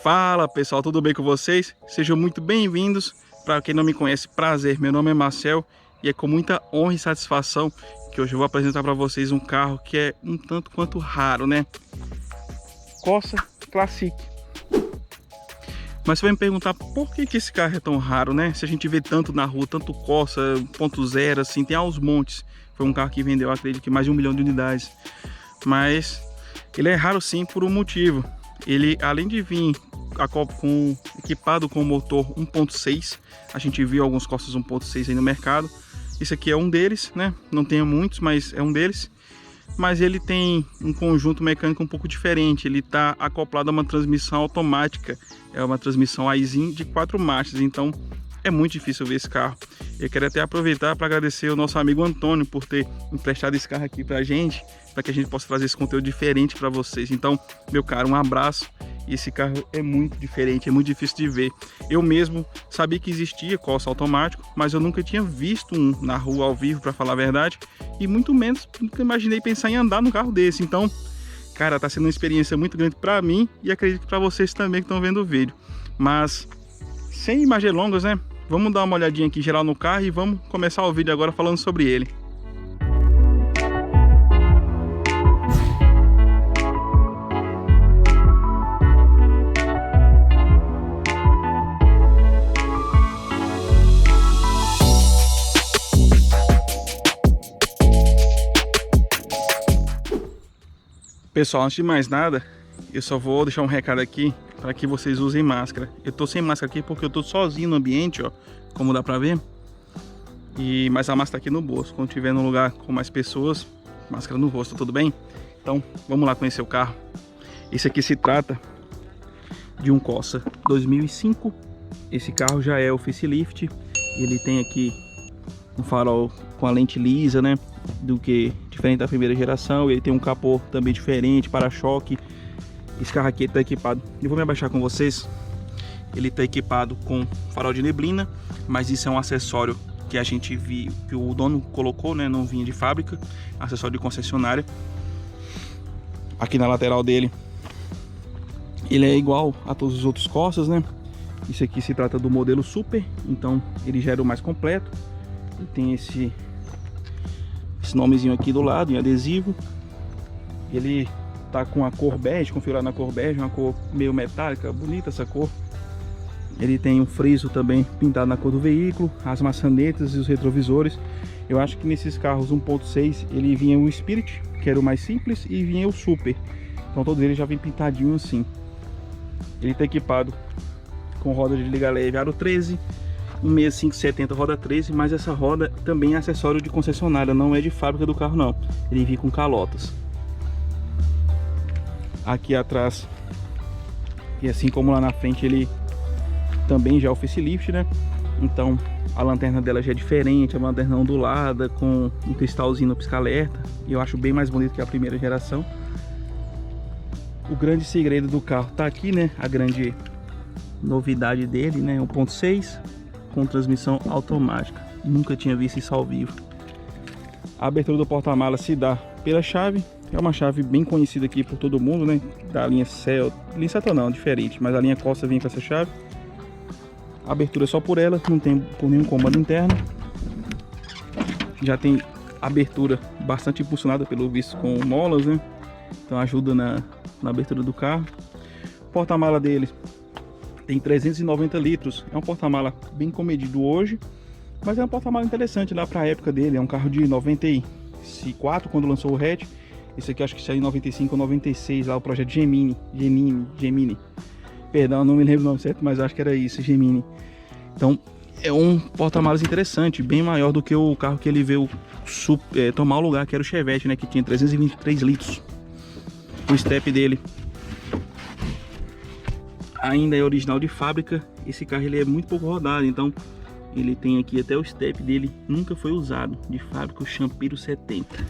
Fala pessoal, tudo bem com vocês? Sejam muito bem-vindos. Para quem não me conhece, prazer, meu nome é Marcel e é com muita honra e satisfação que hoje eu vou apresentar para vocês um carro que é um tanto quanto raro, né? Corsa Classic. Mas você vai me perguntar por que esse carro é tão raro, né? Se a gente vê tanto na rua, tanto Corsa 1.0, assim, tem aos montes. Foi um carro que vendeu, acredito que mais de 1 milhão de unidades. Mas ele é raro sim por um motivo. Ele, além de vir equipado com motor 1.6, a gente viu alguns Corsas 1.6 aí no mercado. Esse aqui é um deles, né? Não tem muitos, mas é um deles. Mas ele tem um conjunto mecânico um pouco diferente. Ele está acoplado a uma transmissão automática. É uma transmissão Aisin de 4 marchas. Então é muito difícil ver esse carro. Eu quero até aproveitar para agradecer o nosso amigo Antônio por ter emprestado esse carro aqui para a gente, para que a gente possa trazer esse conteúdo diferente para vocês. Então, meu caro, um abraço. Esse carro é muito diferente, é muito difícil de ver. Eu mesmo sabia que existia Corsa automático, mas eu nunca tinha visto um na rua ao vivo, para falar a verdade, e muito menos nunca imaginei pensar em andar num carro desse. Então, cara, tá sendo uma experiência muito grande para mim e acredito que para vocês também que estão vendo o vídeo. Mas sem mais delongas, né? Vamos dar uma olhadinha aqui geral no carro e vamos começar o vídeo agora falando sobre ele. Pessoal, antes de mais nada, eu só vou deixar um recado aqui para que vocês usem máscara. Eu tô sem máscara aqui porque eu tô sozinho no ambiente, ó, como dá para ver. Mas a máscara tá aqui no bolso. Quando tiver num lugar com mais pessoas, máscara no rosto, tudo bem? Então, vamos lá conhecer o carro. Esse aqui se trata de um Corsa 2005. Esse carro já é o facelift. Ele tem aqui um farol com a lente lisa, né? Diferente da primeira geração. Ele tem um capô também diferente, para-choque. Esse carro aqui está equipado, eu vou me abaixar com vocês. Ele está equipado com farol de neblina, mas isso é um acessório que a gente viu, que o dono colocou, né? Não vinha de fábrica, acessório de concessionária. Aqui na lateral dele, ele é igual a todos os outros Corsas, né? Isso aqui se trata do modelo Super, então ele já era o mais completo. Ele tem esse nomezinho aqui do lado em adesivo. Ele tá com a cor bege, configurado na cor bege, uma cor meio metálica, bonita essa cor. Ele tem um friso também pintado na cor do veículo, as maçanetas e os retrovisores. Eu acho que nesses carros 1.6 ele vinha o Spirit, que era o mais simples, e vinha o Super. Então todos eles já vêm pintadinho assim. Ele tá equipado com roda de liga leve aro 13, 165/70 roda 13, mas essa roda também é acessório de concessionária, não é de fábrica do carro não. Ele vem com calotas. Aqui atrás, e assim como lá na frente, ele também já é o facelift, né? Então a lanterna dela já é diferente, é uma lanterna ondulada com um cristalzinho no pisca-alerta. E eu acho bem mais bonito que a primeira geração. O grande segredo do carro tá aqui, né? A grande novidade dele, né? 1.6 com transmissão automática. Nunca tinha visto isso ao vivo. A abertura do porta-malas se dá pela chave. É uma chave bem conhecida aqui por todo mundo, né? Da linha Celta. Linha Celta não, diferente. Mas a linha Corsa vem com essa chave. A abertura é só por ela, não tem por nenhum comando interno. Já tem abertura bastante impulsionada pelo visto com molas, né? Então ajuda na abertura do carro. O porta-mala dele tem 390 litros. É um porta-mala bem comedido hoje, mas é um porta-mala interessante lá para a época dele. É um carro de 94 quando lançou o hatch. Esse aqui acho que saiu em 95 ou 96, lá o projeto Gemini. Perdão, não me lembro o nome certo, mas acho que era isso, Gemini. Então é um porta-malas interessante, bem maior do que o carro que ele veio tomar o lugar, que era o Chevette, né? Que tinha 323 litros. O step dele ainda é original de fábrica. Esse carro ele é muito pouco rodado, então ele tem aqui até o step dele, nunca foi usado, de fábrica, o Champiro 70.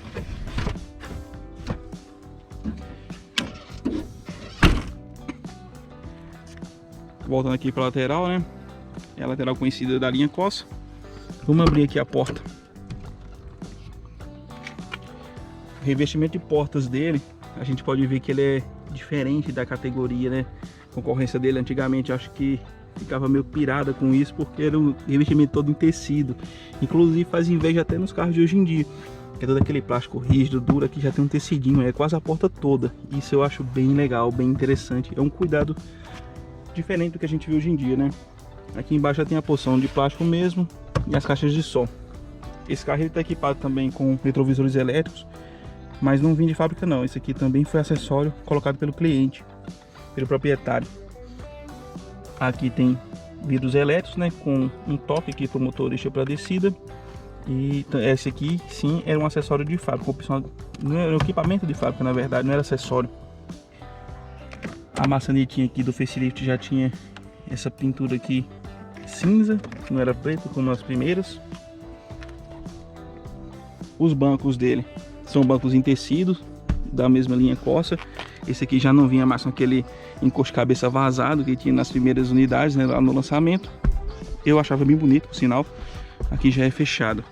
Voltando aqui para a lateral, né? É a lateral conhecida da linha Corsa. Vamos abrir aqui a porta. O revestimento de portas dele, a gente pode ver que ele é diferente da categoria, né? concorrência dele antigamente, acho que ficava meio pirada com isso, porque era um revestimento todo em tecido. Inclusive faz inveja até nos carros de hoje em dia, que é todo aquele plástico rígido, duro, que já tem um tecidinho, é quase a porta toda. Isso eu acho bem legal, bem interessante. É um cuidado diferente do que a gente vê hoje em dia, né? Aqui embaixo já tem a porção de plástico mesmo e as caixas de som. Esse carro está equipado também com retrovisores elétricos, mas não vem de fábrica não. Esse aqui também foi acessório colocado pelo cliente, pelo proprietário. Aqui tem vidros elétricos, né, com um toque aqui para o motorista para descida. E esse aqui sim era um acessório de fábrica, não era um equipamento de fábrica, na verdade, não era acessório. A maçanetinha aqui do facelift já tinha essa pintura aqui cinza, não era preto como as primeiras. Os bancos dele são bancos em tecido, da mesma linha Corsa. Esse aqui já não vinha mais com aquele encosto de cabeça vazado que tinha nas primeiras unidades, né, lá no lançamento. Eu achava bem bonito, por sinal. Aqui já é fechado.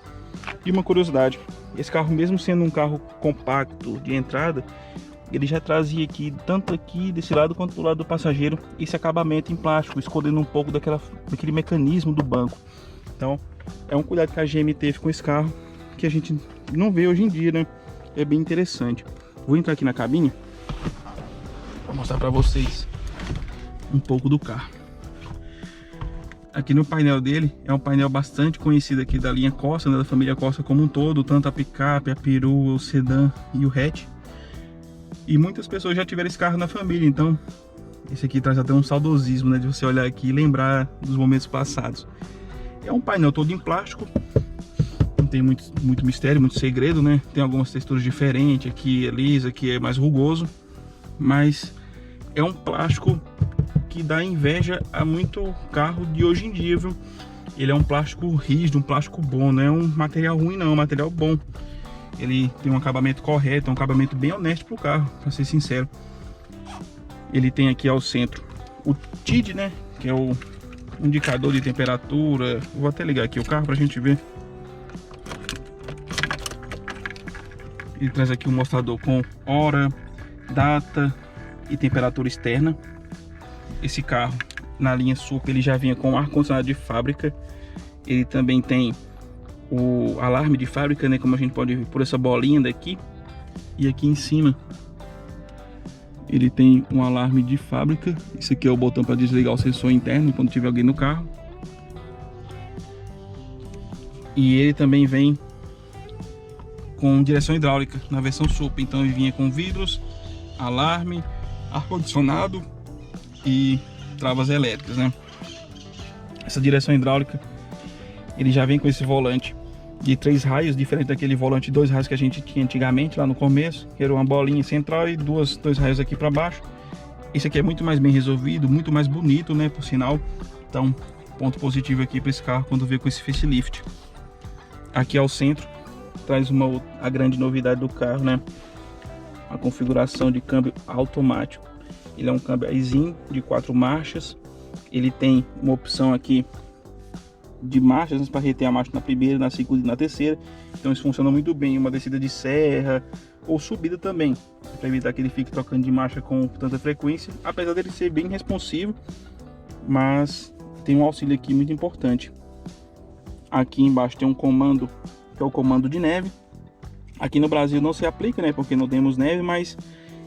E uma curiosidade, esse carro, mesmo sendo um carro compacto de entrada, ele já trazia aqui, tanto aqui desse lado quanto do lado do passageiro, esse acabamento em plástico, escondendo um pouco daquele mecanismo do banco. Então é um cuidado que a GM teve com esse carro, que a gente não vê hoje em dia, né? É bem interessante. Vou entrar aqui na cabine para mostrar para vocês um pouco do carro. Aqui no painel dele, é um painel bastante conhecido aqui da linha Corsa, né, da família Corsa como um todo, tanto a picape, a perua, o sedã e o hatch. E muitas pessoas já tiveram esse carro na família, então esse aqui traz até um saudosismo, né, de você olhar aqui e lembrar dos momentos passados. É um painel todo em plástico, não tem muito mistério, muito segredo, né? Tem algumas texturas diferentes, aqui é lisa, aqui é mais rugoso, mas é um plástico que dá inveja a muito carro de hoje em dia, viu? Ele é um plástico rígido, um plástico bom, não é um material ruim não, é um material bom. Ele tem um acabamento correto, um acabamento bem honesto pro carro, para ser sincero. Ele tem aqui ao centro o TID, né, que é o indicador de temperatura. Vou até ligar aqui o carro pra gente ver. Ele traz aqui um mostrador com hora, data e temperatura externa. Esse carro, na linha Super, ele já vinha com ar-condicionado de fábrica. Ele também tem o alarme de fábrica, né, como a gente pode ver por essa bolinha daqui. E aqui em cima ele tem um alarme de fábrica. Esse aqui é o botão para desligar o sensor interno quando tiver alguém no carro. E ele também vem com direção hidráulica na versão Super. Então ele vinha com vidros, alarme, ar-condicionado e travas elétricas, né? Essa direção hidráulica, ele já vem com esse volante de 3 raios, diferente daquele volante de 2 raios que a gente tinha antigamente lá no começo, que era uma bolinha central e dois raios aqui para baixo. Esse aqui é muito mais bem resolvido, muito mais bonito, né, por sinal. Então, ponto positivo aqui para esse carro quando vê com esse facelift. Aqui ao centro traz a grande novidade do carro, né? A configuração de câmbio automático. Ele é um câmbio aizinho de 4 marchas. Ele tem uma opção aqui de marchas para reter a marcha na primeira, na segunda e na terceira. Então isso funciona muito bem, uma descida de serra ou subida também, para evitar que ele fique trocando de marcha com tanta frequência. Apesar dele ser bem responsivo, mas tem um auxílio aqui muito importante. Aqui embaixo tem um comando, que é o comando de neve. Aqui no Brasil não se aplica, né, porque não temos neve, mas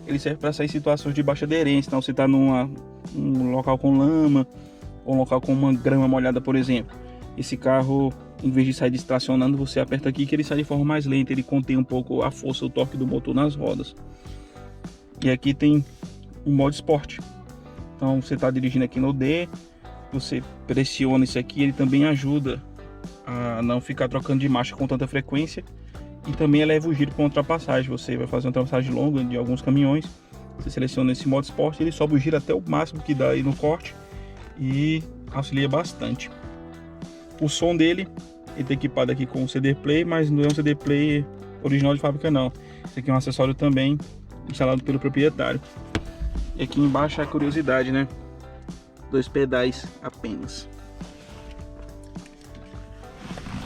ele serve para sair situações de baixa aderência. Então você está num local com lama ou um local com uma grama molhada, por exemplo. Esse carro, em vez de sair distracionando, você aperta aqui que ele sai de forma mais lenta. Ele contém um pouco a força, o torque do motor nas rodas. E aqui tem o modo esporte. Então você está dirigindo aqui no D, você pressiona isso aqui, ele também ajuda a não ficar trocando de marcha com tanta frequência. E também eleva o giro com ultrapassagem. Você vai fazer uma ultrapassagem longa de alguns caminhões, você seleciona esse modo esporte, ele sobe o giro até o máximo que dá aí no corte e auxilia bastante. O som dele, ele está equipado aqui com um CD Play, mas não é um CD Play original de fábrica não. Esse aqui é um acessório também instalado pelo proprietário. E aqui embaixo a curiosidade, né? 2 pedais apenas.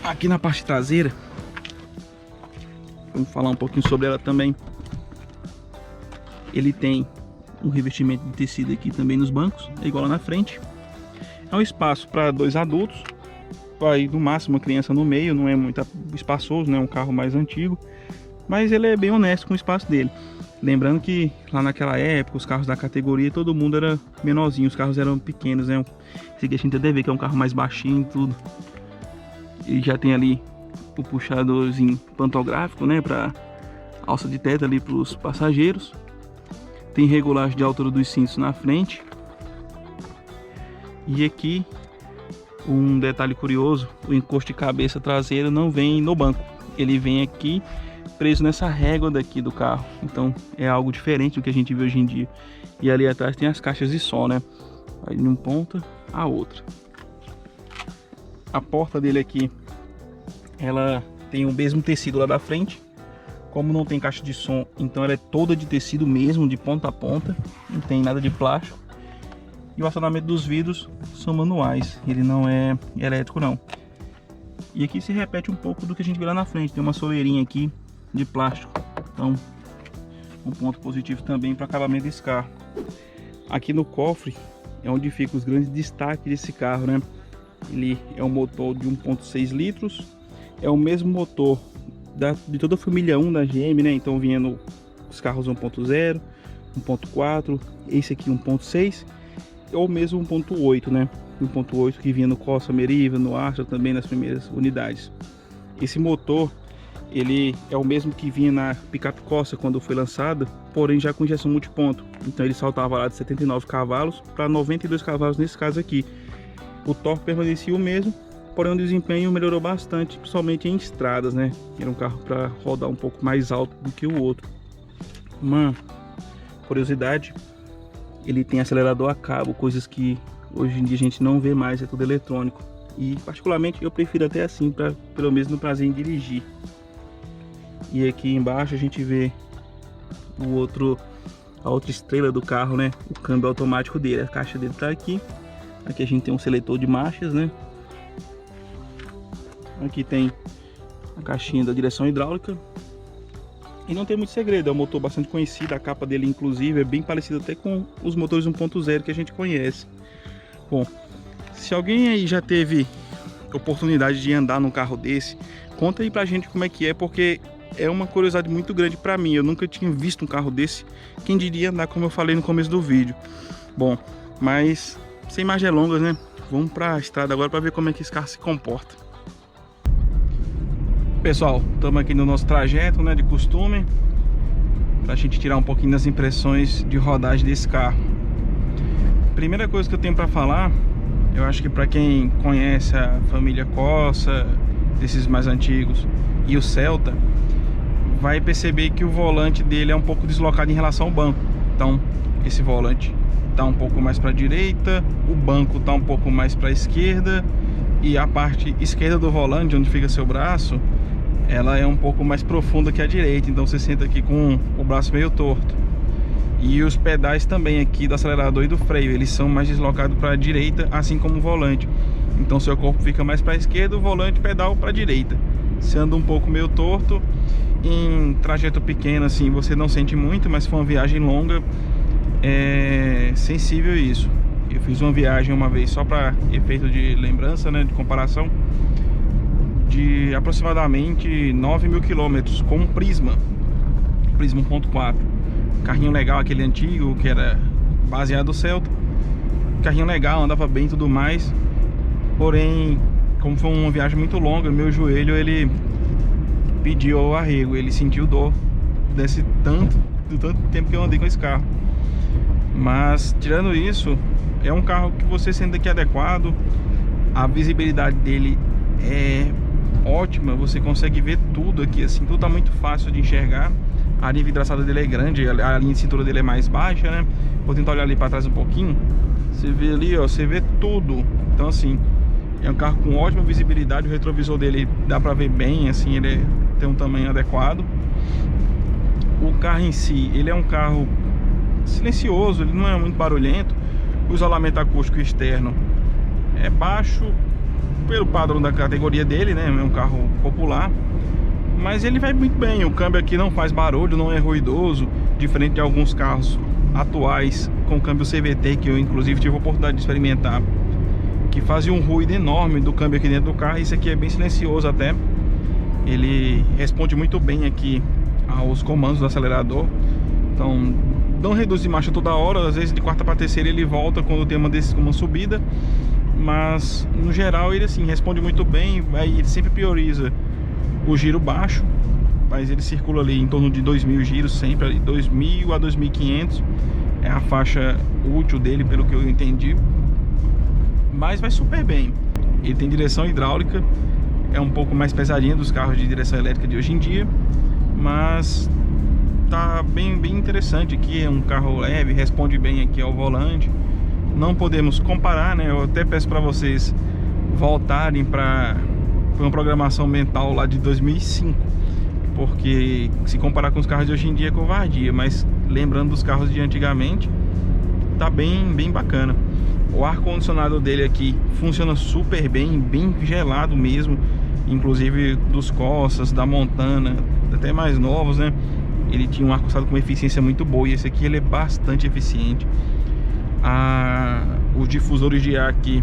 Aqui na parte traseira, vamos falar um pouquinho sobre ela também. Ele tem um revestimento de tecido aqui também nos bancos, é igual lá na frente. É um espaço para 2 adultos, vai no máximo uma criança no meio, não é muito espaçoso, né? É um carro mais antigo, mas ele é bem honesto com o espaço dele. Lembrando que lá naquela época, os carros da categoria, todo mundo era menorzinho, os carros eram pequenos, né? Esse aqui a gente deve ver que é um carro mais baixinho e tudo. Ele já tem ali o puxadorzinho pantográfico, né? Para alça de teto ali para os passageiros. Tem regulagem de altura dos cintos na frente. E aqui, um detalhe curioso, o encosto de cabeça traseiro não vem no banco. Ele vem aqui preso nessa régua daqui do carro. Então é algo diferente do que a gente vê hoje em dia. E ali atrás tem as caixas de som, né? Aí de uma ponta a outra. A porta dele aqui, ela tem o mesmo tecido lá da frente. Como não tem caixa de som, então ela é toda de tecido mesmo, de ponta a ponta. Não tem nada de plástico. E o acionamento dos vidros são manuais. Ele não é elétrico não. E aqui se repete um pouco do que a gente vê lá na frente. Tem uma soleirinha aqui de plástico. Então, um ponto positivo também para o acabamento desse carro. Aqui no cofre é onde ficam os grandes destaques desse carro, né? Ele é um motor de 1.6 litros. É o mesmo motor de toda a família 1 da GM, né? Então vindo os carros 1.0, 1.4, esse aqui 1.6 ou mesmo 1.8, né? 1.8 que vinha no Corsa, Meriva, no Astra também nas primeiras unidades. Esse motor, ele é o mesmo que vinha na picape Corsa quando foi lançada, porém já com injeção multiponto. Então ele saltava lá de 79 cavalos para 92 cavalos nesse caso aqui. O torque permanecia o mesmo, porém o desempenho melhorou bastante, principalmente em estradas, né? Era um carro para rodar um pouco mais alto do que o outro. Uma curiosidade, ele tem acelerador a cabo, coisas que hoje em dia a gente não vê mais, é tudo eletrônico. E particularmente eu prefiro até assim, para pelo menos no prazer em dirigir. E aqui embaixo a gente vê a outra estrela do carro, né? O câmbio automático dele, a caixa dele tá aqui. Aqui a gente tem um seletor de marchas, né? Aqui tem a caixinha da direção hidráulica. E não tem muito segredo, é um motor bastante conhecido, a capa dele inclusive é bem parecida até com os motores 1.0 que a gente conhece. Bom, se alguém aí já teve oportunidade de andar num carro desse, conta aí pra gente como é que é, porque é uma curiosidade muito grande pra mim. Eu nunca tinha visto um carro desse, quem diria andar, como eu falei no começo do vídeo. Bom, mas sem mais delongas, né? Vamos pra estrada agora pra ver como é que esse carro se comporta. Pessoal, estamos aqui no nosso trajeto, né, de costume, pra gente tirar um pouquinho das impressões de rodagem desse carro. Primeira coisa que eu tenho pra falar, eu acho que pra quem conhece a família Corsa, desses mais antigos, e o Celta, vai perceber que o volante dele é um pouco deslocado em relação ao banco. Então, esse volante tá um pouco mais para a direita, o banco tá um pouco mais para a esquerda, e a parte esquerda do volante, onde fica seu braço, ela é um pouco mais profunda que a direita. Então você senta aqui com o braço meio torto. E os pedais também aqui do acelerador e do freio, eles são mais deslocados para a direita, assim como o volante. Então seu corpo fica mais para a esquerda, o volante pedal para a direita. Você anda um pouco meio torto. Em trajeto pequeno assim você não sente muito, mas se for uma viagem longa é sensível isso. Eu fiz uma viagem uma vez só para efeito de lembrança, né, de comparação, de aproximadamente 9.000 km com um Prisma 1.4. Carrinho legal, aquele antigo que era baseado no Celta. Carrinho legal, andava bem e tudo mais. Porém, como foi uma viagem muito longa, meu joelho ele pediu o arrego, ele sentiu dor do tanto tempo que eu andei com esse carro. Mas tirando isso, é um carro que você sente que é adequado. A visibilidade dele é ótima, você consegue ver tudo aqui assim, tudo tá muito fácil de enxergar. A linha vidraçada dele é grande, a linha de cintura dele é mais baixa, né? Vou tentar olhar ali para trás um pouquinho. Você vê ali, ó, você vê tudo. Então assim, é um carro com ótima visibilidade. O retrovisor dele dá pra ver bem, assim, ele tem um tamanho adequado. O carro em si, ele é um carro silencioso, ele não é muito barulhento. O isolamento acústico externo é baixo pelo padrão da categoria dele, né? É um carro popular, mas ele vai muito bem. O câmbio aqui não faz barulho, não é ruidoso, diferente de alguns carros atuais com câmbio CVT, que eu inclusive tive a oportunidade de experimentar, que fazia um ruído enorme do câmbio aqui dentro do carro. Esse aqui é bem silencioso até. Ele responde muito bem aqui aos comandos do acelerador. Então não reduz de marcha toda hora, às vezes de quarta para terceira ele volta quando tem uma subida, mas no geral ele assim responde muito bem. Aí ele sempre prioriza o giro baixo, mas ele circula ali em torno de 2.000 giros sempre, ali 2.000 a 2.500 é a faixa útil dele, pelo que eu entendi. Mas vai super bem. Ele tem direção hidráulica, é um pouco mais pesadinha dos carros de direção elétrica de hoje em dia, mas tá bem interessante aqui. É um carro leve, responde bem aqui ao volante. Não podemos comparar, né? Eu até peço para vocês voltarem para uma programação mental lá de 2005, porque se comparar com os carros de hoje em dia é covardia, mas lembrando dos carros de antigamente, tá bem bacana. O ar-condicionado dele aqui funciona super bem gelado mesmo, inclusive dos Corsas, da Montana, até mais novos, né? Ele tinha um ar-condicionado com uma eficiência muito boa, e esse aqui ele é bastante eficiente. Os difusores de ar aqui,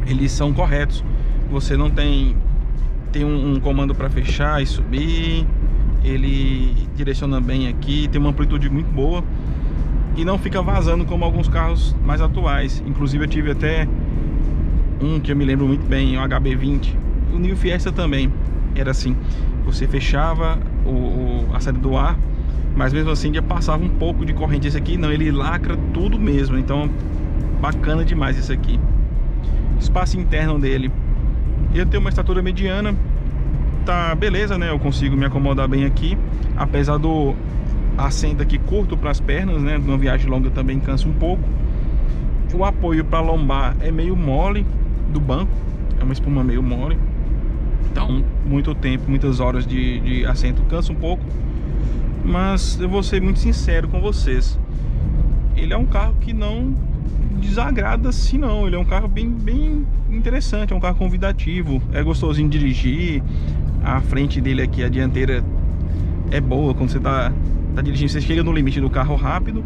eles são corretos. Você não tem um comando para fechar e subir. Ele direciona bem aqui, tem uma amplitude muito boa e não fica vazando como alguns carros mais atuais. Inclusive eu tive até um que eu me lembro muito bem, o HB20. O New Fiesta também era assim, você fechava a saída do ar, mas mesmo assim já passava um pouco de corrente. Esse aqui não, ele lacra tudo mesmo. Então bacana demais esse aqui. Espaço interno dele, eu tenho uma estatura mediana, tá beleza, né? Eu consigo me acomodar bem aqui, apesar do assento aqui curto para as pernas, né? Numa viagem longa também cansa um pouco. O apoio para lombar é meio mole do banco, é uma espuma meio mole. Então muito tempo, muitas horas de assento cansa um pouco. Mas eu vou ser muito sincero com vocês, ele é um carro que não desagrada assim não. Ele é um carro bem interessante, é um carro convidativo, é gostosinho de dirigir. A frente dele aqui, a dianteira, é boa. Quando você tá dirigindo, você chega no limite do carro rápido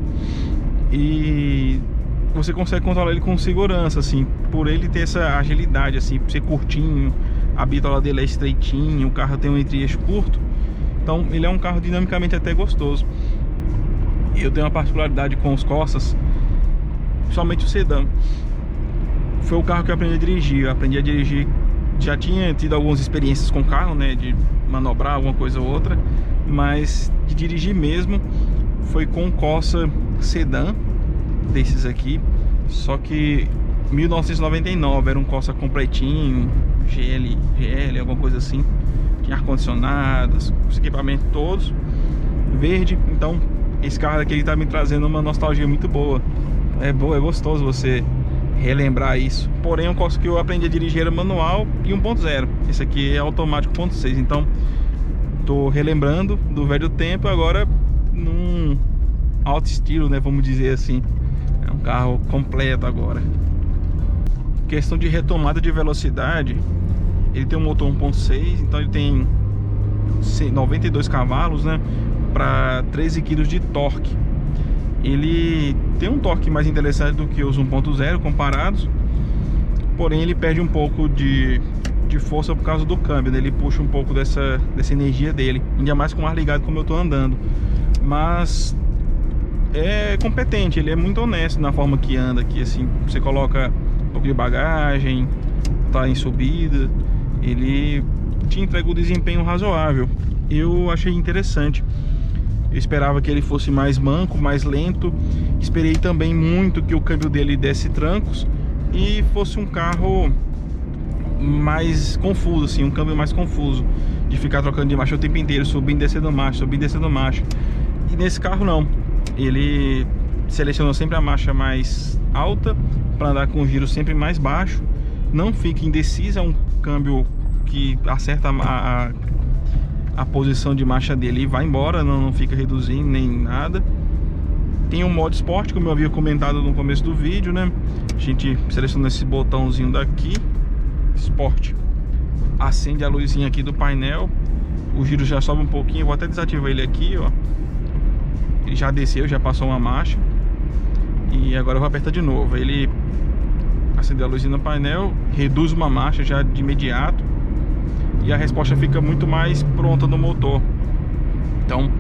e você consegue controlar ele com segurança, assim, por ele ter essa agilidade, assim, por ser curtinho. A bitola dele é estreitinho, o carro tem um entre-eixo curto, então ele é um carro dinamicamente até gostoso. Eu tenho uma particularidade com os Corsas, somente o sedã. Foi o carro que eu aprendi a dirigir. Eu aprendi a dirigir, já tinha tido algumas experiências com carro, né, de manobrar alguma coisa ou outra, mas de dirigir mesmo foi com o Corsa sedã desses aqui. Só que 1999, era um Corsa completinho, GL, alguma coisa assim, tinha ar-condicionado, os equipamentos todos, verde. Então esse carro aqui ele tá me trazendo uma nostalgia muito boa. É gostoso você relembrar isso. Porém, o Corsa que eu aprendi a dirigir era manual e 1.0. Esse aqui é automático 1.6. Então tô relembrando do velho tempo agora num alto estilo, né, vamos dizer assim. É um carro completo agora. Questão de retomada de velocidade, ele tem um motor 1.6, então ele tem 92 cavalos, né, para 13 kg de torque. Ele tem um torque mais interessante do que os 1.0 comparados, porém ele perde um pouco de força por causa do câmbio, né? Ele puxa um pouco dessa energia dele, ainda mais com o ar ligado como eu tô andando. Mas é competente, ele é muito honesto na forma que anda aqui, assim. Você coloca um pouco de bagagem, tá em subida, ele te entrega um desempenho razoável. Eu achei interessante. Eu esperava que ele fosse mais manco, mais lento. Esperei também muito que o câmbio dele desse trancos e fosse um carro mais confuso, assim, um câmbio mais confuso, de ficar trocando de marcha o tempo inteiro, subindo e descendo marcha, subindo e descendo marcha. E nesse carro não, ele selecionou sempre a marcha mais alta para andar com o giro sempre mais baixo, não fica indeciso, é um câmbio que acerta a posição de marcha dele e vai embora, não fica reduzindo nem nada. Tem um modo esporte, como eu havia comentado no começo do vídeo, né? A gente seleciona esse botãozinho daqui, esporte, acende a luzinha aqui do painel, o giro já sobe um pouquinho. Eu vou até desativar ele aqui, ó. Ele já desceu, já passou uma marcha. E agora eu vou apertar de novo. Ele acendeu a luzinha no painel, reduz uma marcha já de imediato. E a resposta fica muito mais pronta no motor. Então,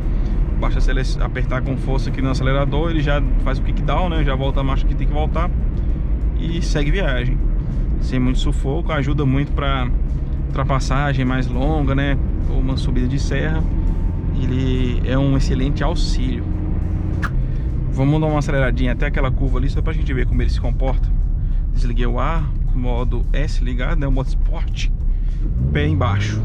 basta apertar com força aqui no acelerador, ele já faz o kickdown, né? Já volta a marcha que tem que voltar e segue viagem. Sem muito sufoco, ajuda muito para ultrapassagem mais longa, né? Ou uma subida de serra. Ele é um excelente auxílio. Vamos dar uma aceleradinha até aquela curva ali, só pra gente ver como ele se comporta. Desliguei o ar, modo S ligado, né? O modo Sport. Pé embaixo.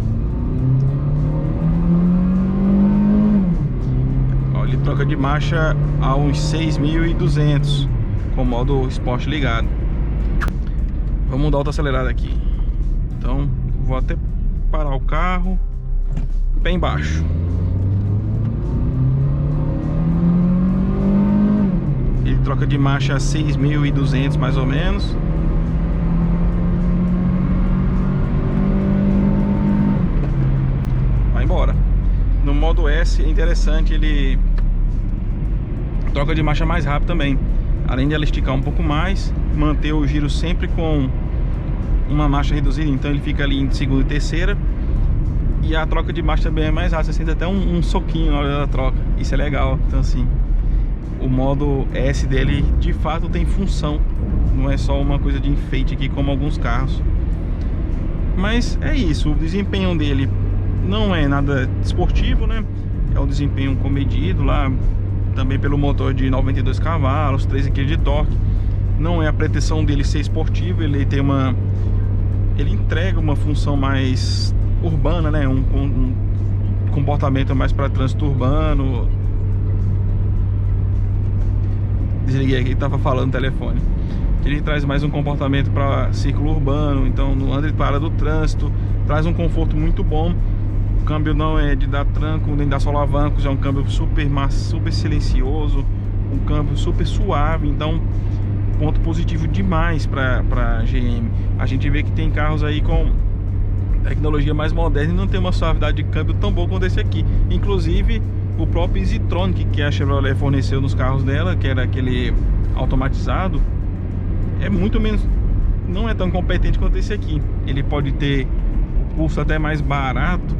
Ó, ele troca de marcha a uns 6.200 com o modo Sport ligado. Vamos dar outra acelerada aqui. Então, vou até parar o carro. Pé embaixo. Ele troca de marcha a 6.200 mais ou menos. Vai embora. No modo S é interessante, ele troca de marcha mais rápido também. Além de ela esticar um pouco mais, manter o giro sempre com uma marcha reduzida. Então ele fica ali em segunda e terceira. E a troca de marcha também é mais rápida. Você sente até um soquinho na hora da troca. Isso é legal. Então assim, o modo S dele de fato tem função. Não é só uma coisa de enfeite aqui como alguns carros. Mas é isso, o desempenho dele não é nada esportivo, né? É um desempenho comedido lá, também pelo motor de 92 cavalos, 13 kg de torque. Não é a pretensão dele ser esportivo, ele entrega uma função mais urbana, né? Um comportamento mais para trânsito urbano. Desliguei aqui, estava falando no telefone. Ele traz mais um comportamento para círculo urbano, então no anda e para do trânsito, traz um conforto muito bom. O câmbio não é de dar tranco, nem dar solavancos, é um câmbio super silencioso, um câmbio super suave, então ponto positivo demais para GM. A gente vê que tem carros aí com tecnologia mais moderna e não tem uma suavidade de câmbio tão boa quanto esse aqui. Inclusive o próprio EasyTronic que a Chevrolet forneceu nos carros dela, que era aquele automatizado, é muito menos, não é tão competente quanto esse aqui. Ele pode ter o custo até mais barato,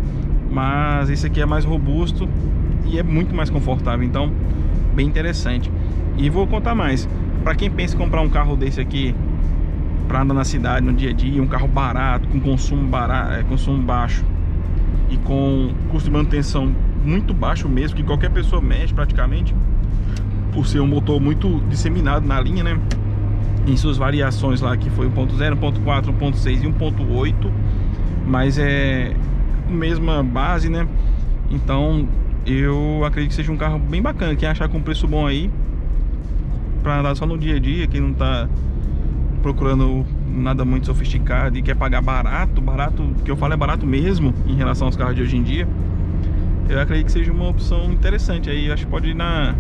mas esse aqui é mais robusto e é muito mais confortável, então bem interessante. E vou contar mais, para quem pensa em comprar um carro desse aqui para andar na cidade no dia a dia, um carro barato, com consumo baixo e com custo de manutenção muito baixo mesmo, que qualquer pessoa mexe praticamente, por ser um motor muito disseminado na linha, né? Em suas variações lá, que foi 1.0, 1.4, 1.6 e 1.8, mas é a mesma base, né? Então eu acredito que seja um carro bem bacana. Quem achar com preço bom aí para andar só no dia a dia, quem não tá procurando nada muito sofisticado e quer pagar barato, que eu falo é barato mesmo em relação aos carros de hoje em dia, eu acredito que seja uma opção interessante. Aí acho que pode ir na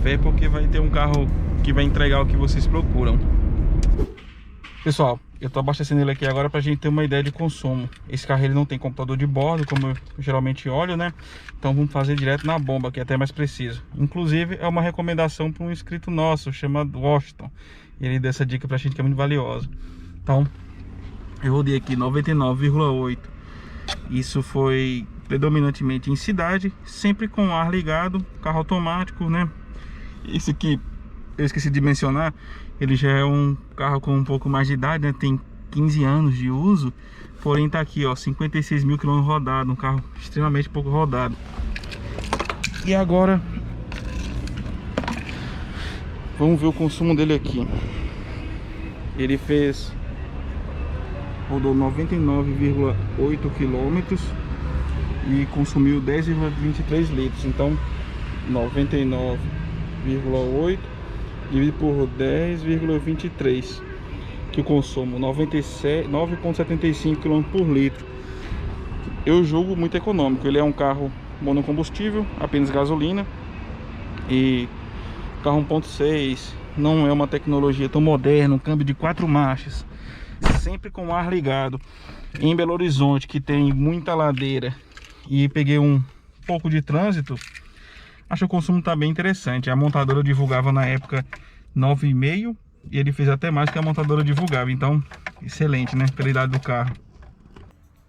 fé, porque vai ter um carro que vai entregar o que vocês procuram. Pessoal, eu tô abastecendo ele aqui agora pra gente ter uma ideia de consumo. Esse carro ele não tem computador de bordo, como eu geralmente olho, né? Então vamos fazer direto na bomba, que é até mais preciso. Inclusive é uma recomendação para um inscrito nosso, chamado Washington. Ele deu essa dica pra gente que é muito valiosa. Então, eu rodei aqui 99,8. Isso foi predominantemente em cidade, sempre com ar ligado, carro automático, né? Esse aqui eu esqueci de mencionar, ele já é um carro com um pouco mais de idade, né? Tem 15 anos de uso, porém tá aqui, ó, 56 mil quilômetros rodados, um carro extremamente pouco rodado. E agora vamos ver o consumo dele aqui. Ele rodou 99,8 quilômetros e consumiu 10,23 litros. Então 99,8 dividido por 10,23, que o consumo 9,75 km por litro. Eu julgo muito econômico. Ele é um carro monocombustível, apenas gasolina, e carro 1.6, não é uma tecnologia tão moderna, um câmbio de 4 marchas, sempre com ar ligado. Em Belo Horizonte, que tem muita ladeira e peguei um pouco de trânsito, Acho que o consumo tá bem interessante. A montadora divulgava na época 9,5 e ele fez até mais que a montadora divulgava. Então, excelente, né? Pela idade do carro.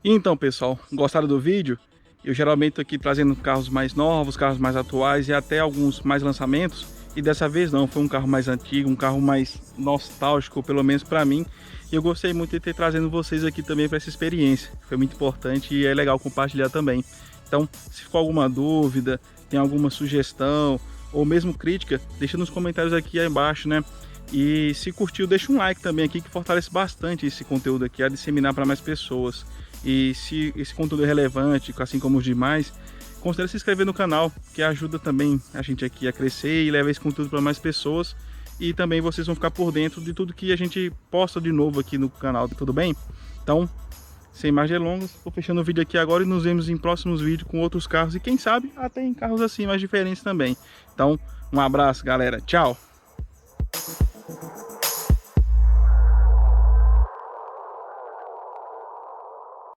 E então, pessoal, gostaram do vídeo? Eu geralmente tô aqui trazendo carros mais novos, carros mais atuais e até alguns mais lançamentos. E dessa vez não, foi um carro mais antigo, um carro mais nostálgico, pelo menos para mim. E eu gostei muito de ter trazendo vocês aqui também para essa experiência. Foi muito importante e é legal compartilhar também. Então, se ficou alguma dúvida, tem alguma sugestão ou mesmo crítica, deixa nos comentários aqui embaixo, né? E se curtiu, deixa um like também aqui que fortalece bastante esse conteúdo aqui, a disseminar para mais pessoas. E se esse conteúdo é relevante, assim como os demais, considere se inscrever no canal, que ajuda também a gente aqui a crescer e leva esse conteúdo para mais pessoas. E também vocês vão ficar por dentro de tudo que a gente posta de novo aqui no canal, tudo bem? Então, sem mais delongas, vou fechando o vídeo aqui agora e nos vemos em próximos vídeos com outros carros. E quem sabe até em carros assim mais diferentes também. Então, um abraço, galera. Tchau!